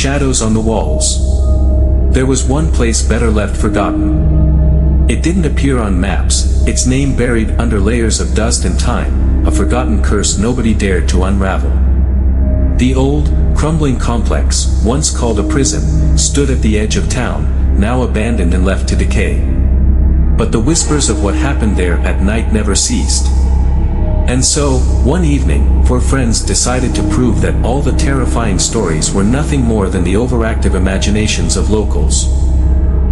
shadows on the walls. There was one place better left forgotten. It didn't appear on maps, its name buried under layers of dust and time, a forgotten curse nobody dared to unravel. The old, crumbling complex, once called a prison, stood at the edge of town, now abandoned and left to decay. But the whispers of what happened there at night never ceased. And so, one evening, four friends decided to prove that all the terrifying stories were nothing more than the overactive imaginations of locals.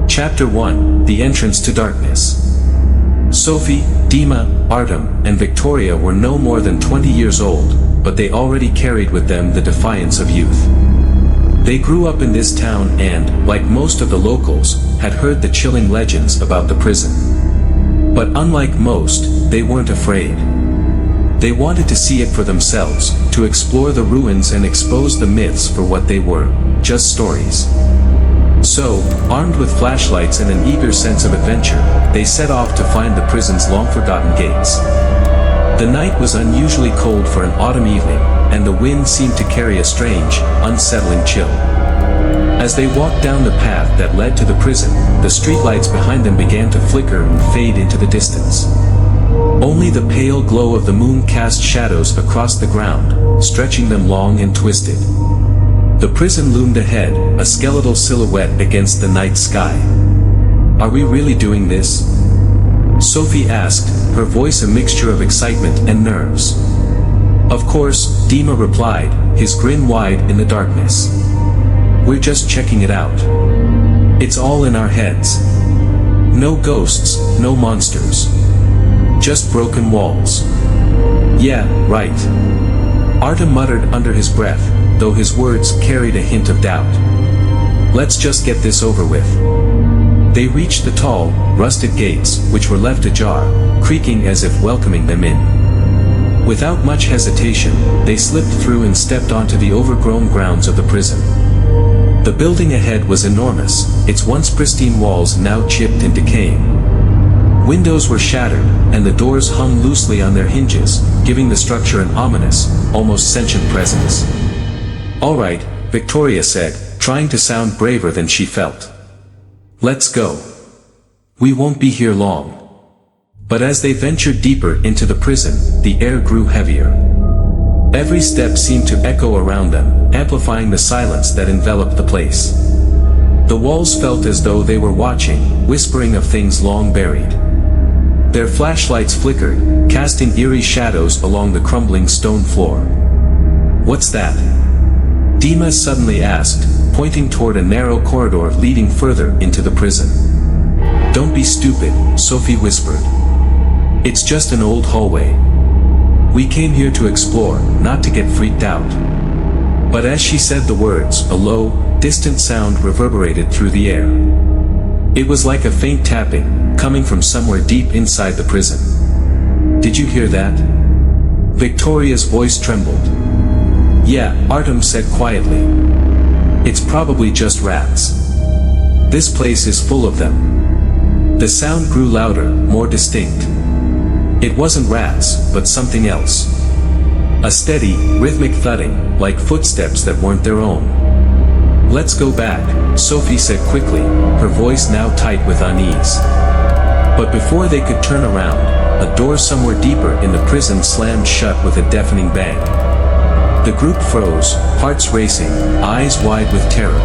Chapter 1: The Entrance to Darkness. Sophie, Dima, Artem, and Victoria were no more than 20 years old, but they already carried with them the defiance of youth. They grew up in this town and, like most of the locals, had heard the chilling legends about the prison. But unlike most, they weren't afraid. They wanted to see it for themselves, to explore the ruins and expose the myths for what they were, just stories. So, armed with flashlights and an eager sense of adventure, they set off to find the prison's long-forgotten gates. The night was unusually cold for an autumn evening, and the wind seemed to carry a strange, unsettling chill. As they walked down the path that led to the prison, the streetlights behind them began to flicker and fade into the distance. Only the pale glow of the moon cast shadows across the ground, stretching them long and twisted. The prison loomed ahead, a skeletal silhouette against the night sky. "Are we really doing this?" Sophie asked, her voice a mixture of excitement and nerves. "Of course," Dima replied, his grin wide in the darkness. "We're just checking it out. It's all in our heads. No ghosts, no monsters. Just broken walls." "Yeah, right," Artem muttered under his breath, though his words carried a hint of doubt. "Let's just get this over with." They reached the tall, rusted gates, which were left ajar, creaking as if welcoming them in. Without much hesitation, they slipped through and stepped onto the overgrown grounds of the prison. The building ahead was enormous, its once pristine walls now chipped and decaying. Windows were shattered, and the doors hung loosely on their hinges, giving the structure an ominous, almost sentient presence. "All right," Victoria said, trying to sound braver than she felt. "Let's go. We won't be here long." But as they ventured deeper into the prison, the air grew heavier. Every step seemed to echo around them, amplifying the silence that enveloped the place. The walls felt as though they were watching, whispering of things long buried. Their flashlights flickered, casting eerie shadows along the crumbling stone floor. "What's that?" Dima suddenly asked, pointing toward a narrow corridor leading further into the prison. "Don't be stupid," Sophie whispered. "It's just an old hallway. We came here to explore, not to get freaked out." But as she said the words, a low, distant sound reverberated through the air. It was like a faint tapping, coming from somewhere deep inside the prison. "Did you hear that?" Victoria's voice trembled. "Yeah," Artem said quietly. "It's probably just rats. This place is full of them." The sound grew louder, more distinct. It wasn't rats, but something else. A steady, rhythmic thudding, like footsteps that weren't their own. "Let's go back," Sophie said quickly, her voice now tight with unease. But before they could turn around, a door somewhere deeper in the prison slammed shut with a deafening bang. The group froze, hearts racing, eyes wide with terror.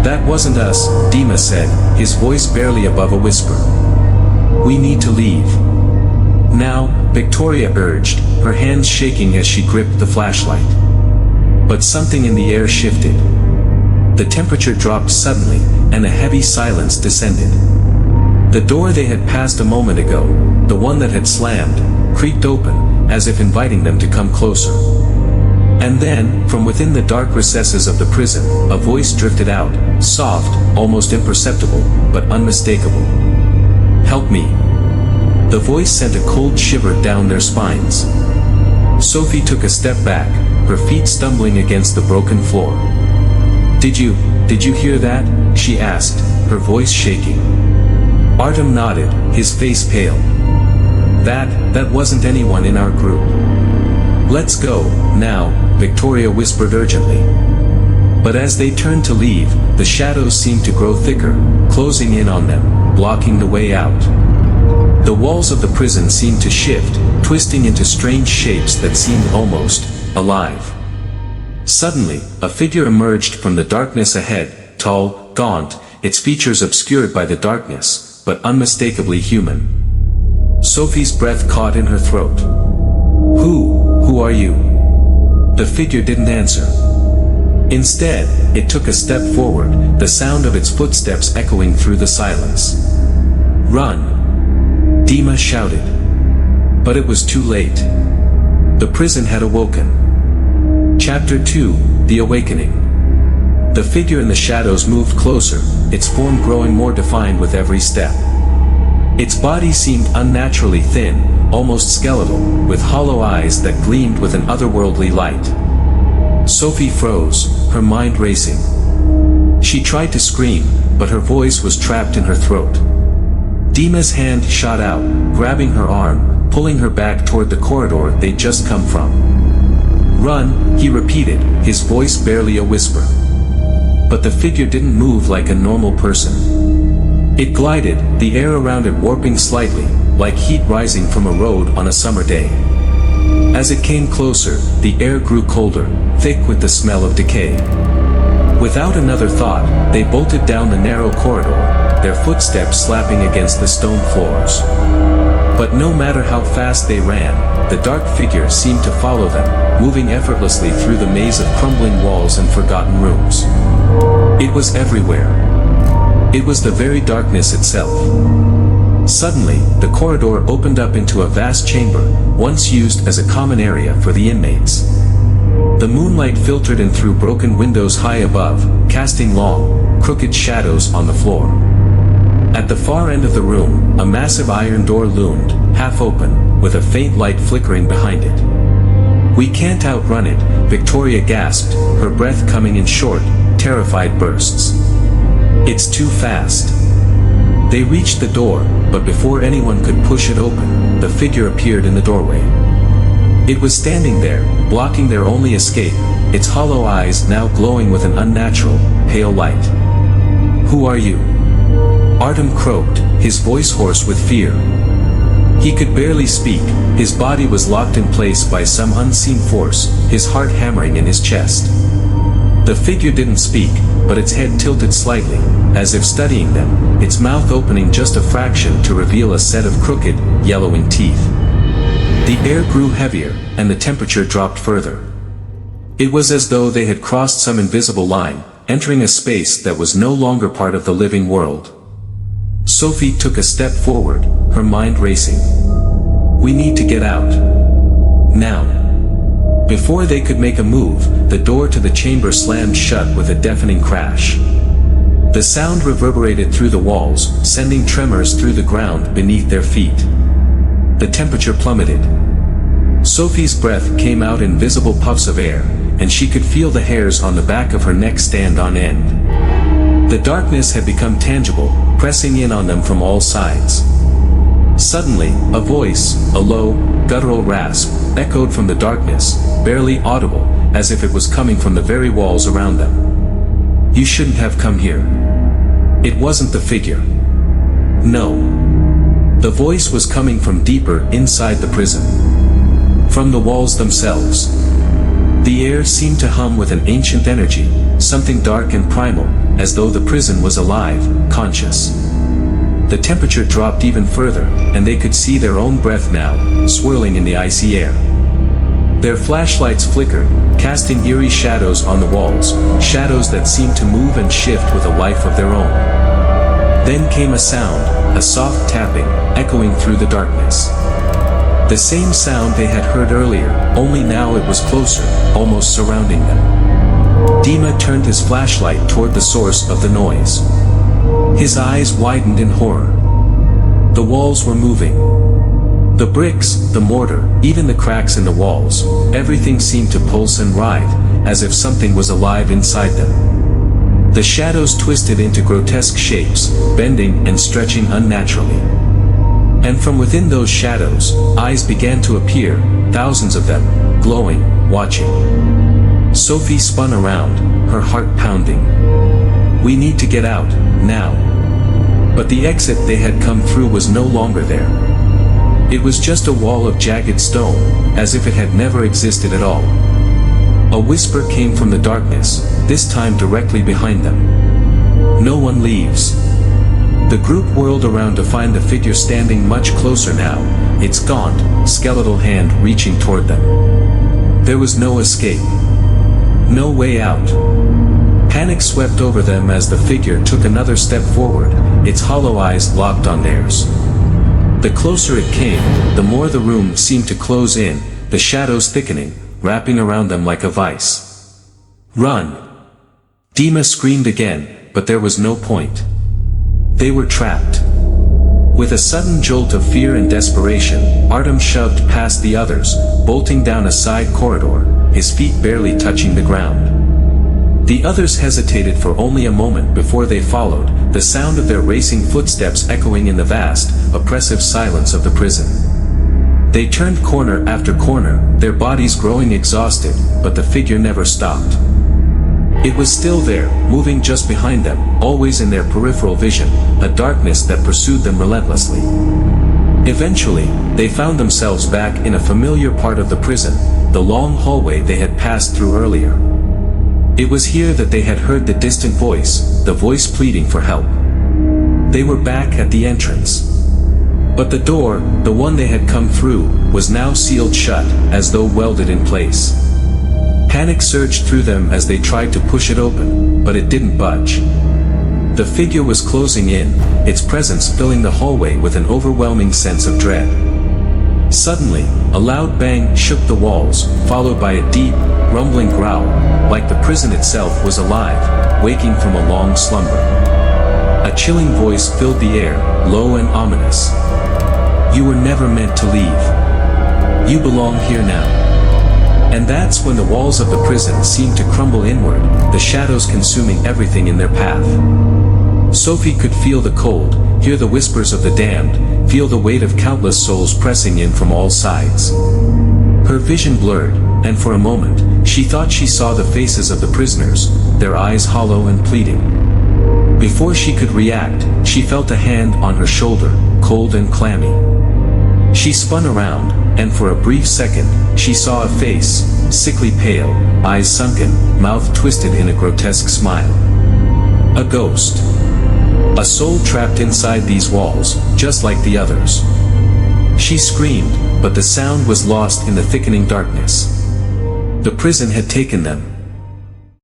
"That wasn't us," Dima said, his voice barely above a whisper. "We need to leave. Now," Victoria urged, her hands shaking as she gripped the flashlight. But something in the air shifted. The temperature dropped suddenly, and a heavy silence descended. The door they had passed a moment ago, the one that had slammed, creaked open, as if inviting them to come closer. And then, from within the dark recesses of the prison, a voice drifted out, soft, almost imperceptible, but unmistakable. "Help me." The voice sent a cold shiver down their spines. Sophie took a step back, her feet stumbling against the broken floor. Did you hear that?" she asked, her voice shaking. Artem nodded, his face pale. That wasn't anyone in our group." "Let's go, now," Victoria whispered urgently. But as they turned to leave, the shadows seemed to grow thicker, closing in on them, blocking the way out. The walls of the prison seemed to shift, twisting into strange shapes that seemed almost alive. Suddenly, a figure emerged from the darkness ahead, tall, gaunt, its features obscured by the darkness, but unmistakably human. Sophie's breath caught in her throat. Who are you?" The figure didn't answer. Instead, it took a step forward, the sound of its footsteps echoing through the silence. "Run!" Dima shouted. But it was too late. The prison had awoken. Chapter 2, The Awakening. The figure in the shadows moved closer, its form growing more defined with every step. Its body seemed unnaturally thin, almost skeletal, with hollow eyes that gleamed with an otherworldly light. Sophie froze, her mind racing. She tried to scream, but her voice was trapped in her throat. Dima's hand shot out, grabbing her arm, pulling her back toward the corridor they'd just come from. "Run," he repeated, his voice barely a whisper. But the figure didn't move like a normal person. It glided, the air around it warping slightly, like heat rising from a road on a summer day. As it came closer, the air grew colder, thick with the smell of decay. Without another thought, they bolted down the narrow corridor, their footsteps slapping against the stone floors. But no matter how fast they ran, the dark figure seemed to follow them, moving effortlessly through the maze of crumbling walls and forgotten rooms. It was everywhere. It was the very darkness itself. Suddenly, the corridor opened up into a vast chamber, once used as a common area for the inmates. The moonlight filtered in through broken windows high above, casting long, crooked shadows on the floor. At the far end of the room, a massive iron door loomed, half open, with a faint light flickering behind it. "We can't outrun it," Victoria gasped, her breath coming in short, terrified bursts. "It's too fast." They reached the door, but before anyone could push it open, the figure appeared in the doorway. It was standing there, blocking their only escape, its hollow eyes now glowing with an unnatural, pale light. "Who are you?" Artem croaked, his voice hoarse with fear. He could barely speak, his body was locked in place by some unseen force, his heart hammering in his chest. The figure didn't speak, but its head tilted slightly, as if studying them, its mouth opening just a fraction to reveal a set of crooked, yellowing teeth. The air grew heavier, and the temperature dropped further. It was as though they had crossed some invisible line, entering a space that was no longer part of the living world. Sophie took a step forward, her mind racing. "We need to get out. Now." Before they could make a move, the door to the chamber slammed shut with a deafening crash. The sound reverberated through the walls, sending tremors through the ground beneath their feet. The temperature plummeted. Sophie's breath came out in visible puffs of air, and she could feel the hairs on the back of her neck stand on end. The darkness had become tangible, pressing in on them from all sides. Suddenly, a voice, a low, guttural rasp, echoed from the darkness, barely audible, as if it was coming from the very walls around them. "You shouldn't have come here." It wasn't the figure. No. The voice was coming from deeper inside the prison. From the walls themselves. The air seemed to hum with an ancient energy, something dark and primal, as though the prison was alive, conscious. The temperature dropped even further, and they could see their own breath now, swirling in the icy air. Their flashlights flickered, casting eerie shadows on the walls, shadows that seemed to move and shift with a life of their own. Then came a sound, a soft tapping, echoing through the darkness. The same sound they had heard earlier, only now it was closer, almost surrounding them. Dima turned his flashlight toward the source of the noise. His eyes widened in horror. The walls were moving. The bricks, the mortar, even the cracks in the walls, everything seemed to pulse and writhe, as if something was alive inside them. The shadows twisted into grotesque shapes, bending and stretching unnaturally. And from within those shadows, eyes began to appear, thousands of them, glowing, watching. Sophie spun around, her heart pounding. We need to get out, now. But the exit they had come through was no longer there. It was just a wall of jagged stone, as if it had never existed at all. A whisper came from the darkness, this time directly behind them. No one leaves. The group whirled around to find the figure standing much closer now, its gaunt, skeletal hand reaching toward them. There was no escape. No way out. Panic swept over them as the figure took another step forward, its hollow eyes locked on theirs. The closer it came, the more the room seemed to close in, the shadows thickening, wrapping around them like a vice. Run! Dima screamed again, but there was no point. They were trapped. With a sudden jolt of fear and desperation, Artem shoved past the others, bolting down a side corridor, his feet barely touching the ground. The others hesitated for only a moment before they followed, the sound of their racing footsteps echoing in the vast, oppressive silence of the prison. They turned corner after corner, their bodies growing exhausted, but the figure never stopped. It was still there, moving just behind them, always in their peripheral vision, a darkness that pursued them relentlessly. Eventually, they found themselves back in a familiar part of the prison, the long hallway they had passed through earlier. It was here that they had heard the distant voice, the voice pleading for help. They were back at the entrance. But the door, the one they had come through, was now sealed shut, as though welded in place. Panic surged through them as they tried to push it open, but it didn't budge. The figure was closing in, its presence filling the hallway with an overwhelming sense of dread. Suddenly, a loud bang shook the walls, followed by a deep, rumbling growl, like the prison itself was alive, waking from a long slumber. A chilling voice filled the air, low and ominous. You were never meant to leave. You belong here now. And that's when the walls of the prison seemed to crumble inward, the shadows consuming everything in their path. Sophie could feel the cold, hear the whispers of the damned, feel the weight of countless souls pressing in from all sides. Her vision blurred, and for a moment, she thought she saw the faces of the prisoners, their eyes hollow and pleading. Before she could react, she felt a hand on her shoulder, cold and clammy. She spun around, and for a brief second, she saw a face, sickly pale, eyes sunken, mouth twisted in a grotesque smile. A ghost. A soul trapped inside these walls, just like the others. She screamed, but the sound was lost in the thickening darkness. The prison had taken them,